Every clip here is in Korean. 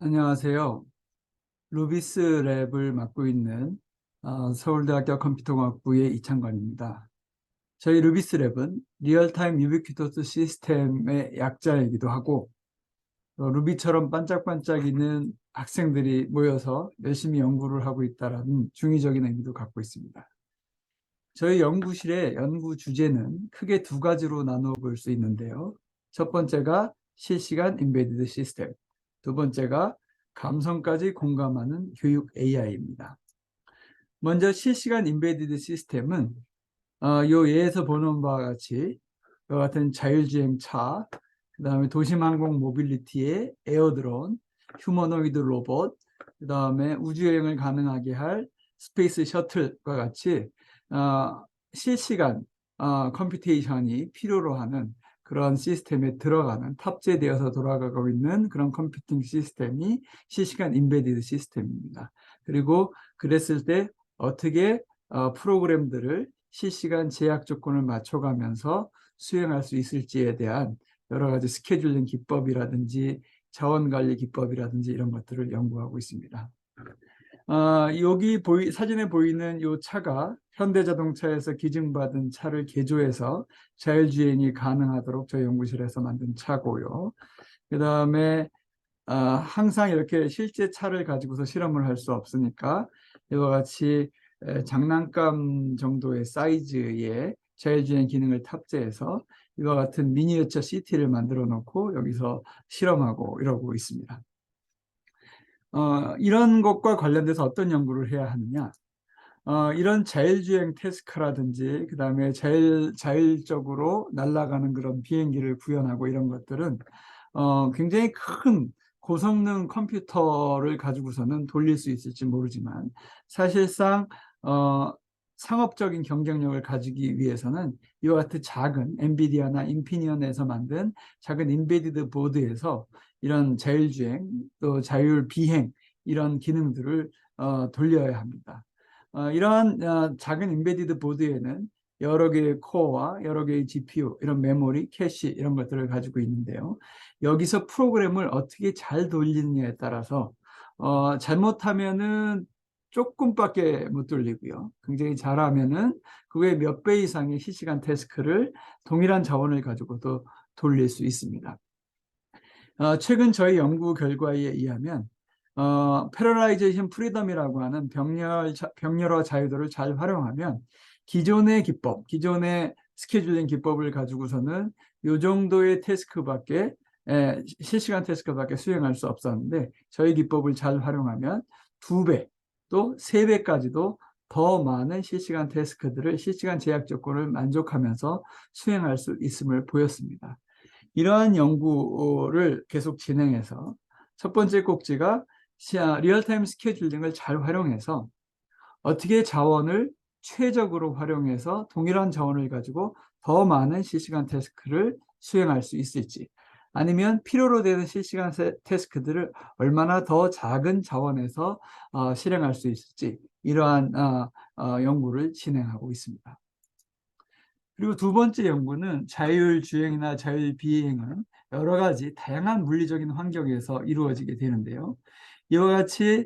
안녕하세요. 루비스 랩을 맡고 있는 서울대학교 컴퓨터공학부의 이창관입니다. 저희 루비스 랩은 리얼타임 유비퀴터스 시스템의 약자이기도 하고 루비처럼 반짝반짝이는 학생들이 모여서 열심히 연구를 하고 있다는 중의적인 의미도 갖고 있습니다. 저희 연구실의 연구 주제는 크게 두 가지로 나누어 볼 수 있는데요. 첫 번째가 실시간 인베디드 시스템, 두 번째가 감성까지 공감하는 교육 AI입니다. 먼저 실시간 인베디드 시스템은 요 예에서 보는 바와 같이 이와 같은 자율주행차, 그다음에 도심항공 모빌리티의 에어드론, 휴머노이드 로봇, 그다음에 우주여행을 가능하게 할 스페이스 셔틀과 같이 실시간 컴퓨테이션이 필요로 하는 그런 시스템에 들어가는 탑재되어서 돌아가고 있는 그런 컴퓨팅 시스템이 실시간 인베디드 시스템입니다. 그리고 그랬을 때 어떻게 프로그램들을 실시간 제약 조건을 맞춰가면서 수행할 수 있을지에 대한 여러 가지 스케줄링 기법이라든지 자원관리 기법이라든지 이런 것들을 연구하고 있습니다. 여기 사진에 보이는 이 차가 현대자동차에서 기증받은 차를 개조해서 자율주행이 가능하도록 저희 연구실에서 만든 차고요. 그 다음에 항상 이렇게 실제 차를 가지고서 실험을 할 수 없으니까 이와 같이 장난감 정도의 사이즈의 자율주행 기능을 탑재해서 이와 같은 미니어처 시티를 만들어 놓고 여기서 실험하고 이러고 있습니다. 이런 것과 관련돼서 어떤 연구를 해야 하느냐? 이런 자율주행 태스크라든지 그 다음에 자율적으로 날아가는 그런 비행기를 구현하고 이런 것들은 굉장히 큰 고성능 컴퓨터를 가지고서는 돌릴 수 있을지 모르지만 사실상 상업적인 경쟁력을 가지기 위해서는 이와 같은 작은 엔비디아나 인피니언에서 만든 작은 인베디드 보드에서 이런 자율주행 또 자율 비행 이런 기능들을 돌려야 합니다. 이러한 작은 인베디드 보드에는 여러 개의 코어와 여러 개의 GPU, 이런 메모리, 캐시 이런 것들을 가지고 있는데요. 여기서 프로그램을 어떻게 잘 돌리느냐에 따라서 잘못하면은 조금밖에 못 돌리고요. 굉장히 잘하면은 그거의 몇 배 이상의 실시간 태스크를 동일한 자원을 가지고도 돌릴 수 있습니다. 최근 저희 연구 결과에 의하면 패러라이제이션 프리덤이라고 하는 병렬화 자유도를 잘 활용하면 기존의 기법, 기존의 스케줄링 기법을 가지고서는 이 정도의 태스크밖에 실시간 태스크밖에 수행할 수 없었는데 저희 기법을 잘 활용하면 2배 또 3배까지도 더 많은 실시간 태스크들을 실시간 제약 조건을 만족하면서 수행할 수 있음을 보였습니다. 이러한 연구를 계속 진행해서 첫 번째 꼭지가 리얼타임 스케줄링을 잘 활용해서 어떻게 자원을 최적으로 활용해서 동일한 자원을 가지고 더 많은 실시간 태스크를 수행할 수 있을지, 아니면 필요로 되는 실시간 태스크들을 얼마나 더 작은 자원에서 실행할 수 있을지, 이러한 연구를 진행하고 있습니다. 그리고 두 번째 연구는 자율주행이나 자율비행은 여러 가지 다양한 물리적인 환경에서 이루어지게 되는데요. 이와 같이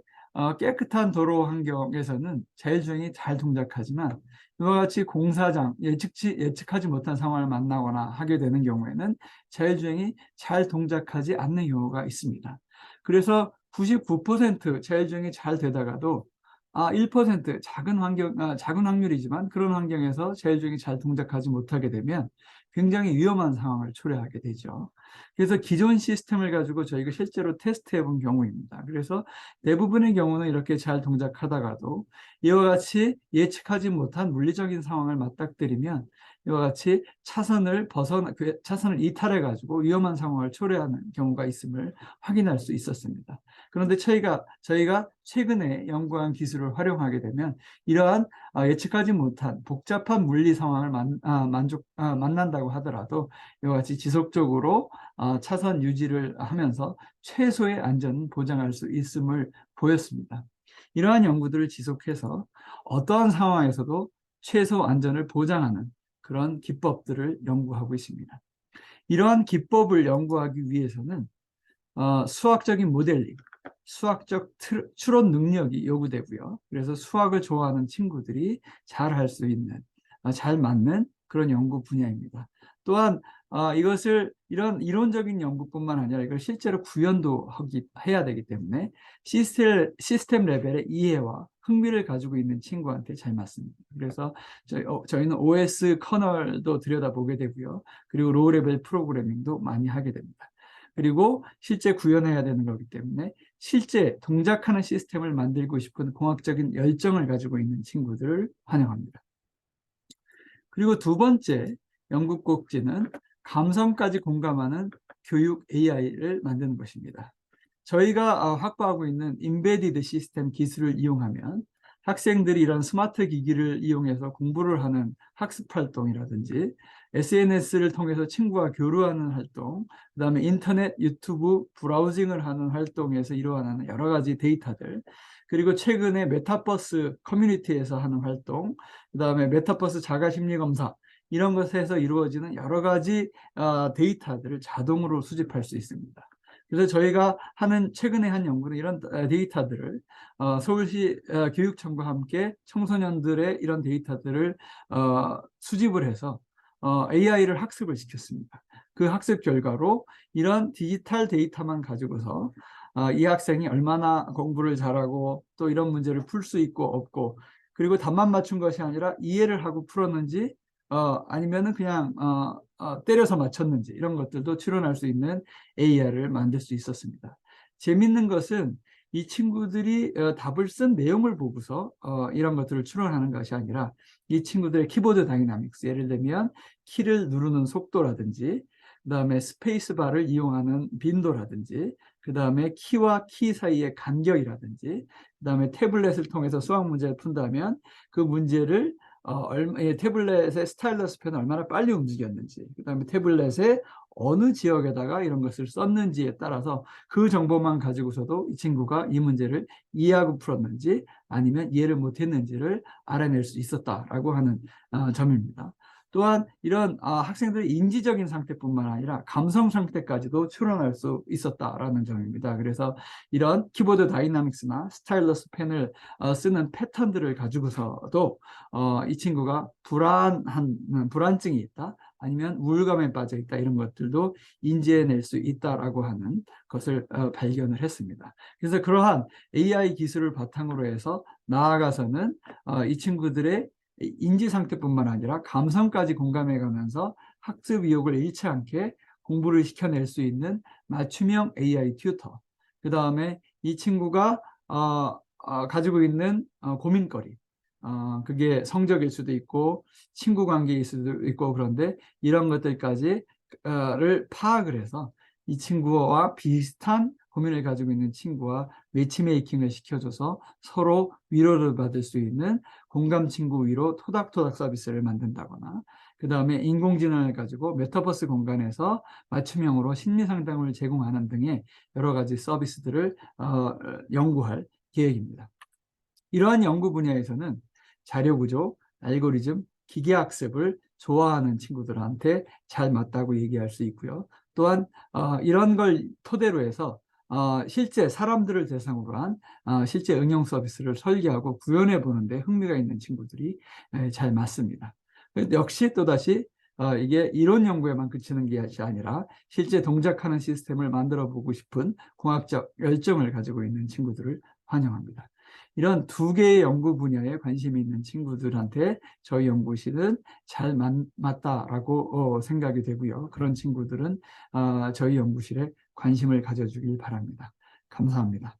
깨끗한 도로 환경에서는 자율주행이 잘 동작하지만 이와 같이 공사장, 예측하지 못한 상황을 만나거나 하게 되는 경우에는 자율주행이 잘 동작하지 않는 경우가 있습니다. 그래서 99% 자율주행이 잘 되다가도 1% 작은 확률이지만 그런 환경에서 자율주행이 잘 동작하지 못하게 되면 굉장히 위험한 상황을 초래하게 되죠. 그래서 기존 시스템을 가지고 저희가 실제로 테스트해 본 경우입니다. 그래서 대부분의 경우는 이렇게 잘 동작하다가도 이와 같이 예측하지 못한 물리적인 상황을 맞닥뜨리면 이와 같이 차선을 이탈해 가지고 위험한 상황을 초래하는 경우가 있음을 확인할 수 있었습니다. 그런데 저희가 최근에 연구한 기술을 활용하게 되면 이러한 예측하지 못한 복잡한 물리 상황을 만난다고 하더라도 이와 같이 지속적으로 차선 유지를 하면서 최소의 안전을 보장할 수 있음을 보였습니다. 이러한 연구들을 지속해서 어떠한 상황에서도 최소 안전을 보장하는 그런 기법들을 연구하고 있습니다. 이러한 기법을 연구하기 위해서는 수학적인 모델링, 수학적 추론 능력이 요구되고요. 그래서 수학을 좋아하는 친구들이 잘 할 수 있는, 잘 맞는 그런 연구 분야입니다. 또한 이것을 이런 이론적인 연구뿐만 아니라 이걸 실제로 구현도 해야 되기 때문에 시스템 레벨의 이해와 흥미를 가지고 있는 친구한테 잘 맞습니다. 그래서 저희는 OS 커널도 들여다보게 되고요. 그리고 로우 레벨 프로그래밍도 많이 하게 됩니다. 그리고 실제 구현해야 되는 거기 때문에 실제 동작하는 시스템을 만들고 싶은 공학적인 열정을 가지고 있는 친구들을 환영합니다. 그리고 두 번째 연구 꼭지는 감성까지 공감하는 교육 AI를 만드는 것입니다. 저희가 확보하고 있는 인베디드 시스템 기술을 이용하면 학생들이 이런 스마트 기기를 이용해서 공부를 하는 학습 활동이라든지 SNS를 통해서 친구와 교류하는 활동, 그다음에 인터넷, 유튜브 브라우징을 하는 활동에서 일어나는 여러 가지 데이터들, 그리고 최근에 메타버스 커뮤니티에서 하는 활동, 그다음에 메타버스 자가 심리 검사 이런 것에서 이루어지는 여러 가지 데이터들을 자동으로 수집할 수 있습니다. 그래서 저희가 최근에 한 연구는 이런 데이터들을 서울시 교육청과 함께 청소년들의 이런 데이터들을 수집을 해서 AI를 학습을 시켰습니다. 그 학습 결과로 이런 디지털 데이터만 가지고서 이 학생이 얼마나 공부를 잘하고 또 이런 문제를 풀 수 있고 없고, 그리고 답만 맞춘 것이 아니라 이해를 하고 풀었는지 아니면은 그냥 때려서 맞췄는지 이런 것들도 추론할 수 있는 AI를 만들 수 있었습니다. 재밌는 것은 이 친구들이 답을 쓴 내용을 보고서 이런 것들을 추론하는 것이 아니라 이 친구들의 키보드 다이나믹스, 예를 들면 키를 누르는 속도라든지 그다음에 스페이스바를 이용하는 빈도라든지 그다음에 키와 키 사이의 간격이라든지 그다음에 태블릿을 통해서 수학 문제를 푼다면 그 문제를 태블릿의 스타일러스 펜을 얼마나 빨리 움직였는지, 그다음에 태블릿의 어느 지역에다가 이런 것을 썼는지에 따라서 그 정보만 가지고서도 이 친구가 이 문제를 이해하고 풀었는지 아니면 이해를 못했는지를 알아낼 수 있었다라고 하는 점입니다. 또한 이런 학생들의 인지적인 상태뿐만 아니라 감성 상태까지도 추론할 수 있었다라는 점입니다. 그래서 이런 키보드 다이나믹스나 스타일러스 펜을 쓰는 패턴들을 가지고서도 이 친구가 불안증이 있다, 아니면 우울감에 빠져 있다, 이런 것들도 인지해낼 수 있다라고 하는 것을 발견을 했습니다. 그래서 그러한 AI 기술을 바탕으로 해서 나아가서는 이 친구들의 인지 상태뿐만 아니라 감성까지 공감해가면서 학습 의욕을 잃지 않게 공부를 시켜낼 수 있는 맞춤형 AI 튜터, 그 다음에 이 친구가 가지고 있는 고민거리, 그게 성적일 수도 있고 친구 관계일 수도 있고, 그런데 이런 것들까지를 파악을 해서 이 친구와 비슷한 고민을 가지고 있는 친구와 매치메이킹을 시켜줘서 서로 위로를 받을 수 있는 공감 친구 위로 토닥토닥 서비스를 만든다거나, 그 다음에 인공지능을 가지고 메타버스 공간에서 맞춤형으로 심리 상담을 제공하는 등의 여러 가지 서비스들을 연구할 계획입니다. 이러한 연구 분야에서는 자료구조, 알고리즘, 기계학습을 좋아하는 친구들한테 잘 맞다고 얘기할 수 있고요. 또한 이런 걸 토대로 해서 실제 사람들을 대상으로 한 실제 응용 서비스를 설계하고 구현해 보는데 흥미가 있는 친구들이 잘 맞습니다. 역시 또다시 이게 이론 연구에만 그치는 것이 아니라 실제 동작하는 시스템을 만들어 보고 싶은 공학적 열정을 가지고 있는 친구들을 환영합니다. 이런 두 개의 연구 분야에 관심이 있는 친구들한테 저희 연구실은 잘 맞다라고 생각이 되고요. 그런 친구들은 저희 연구실에 관심을 가져주길 바랍니다. 감사합니다.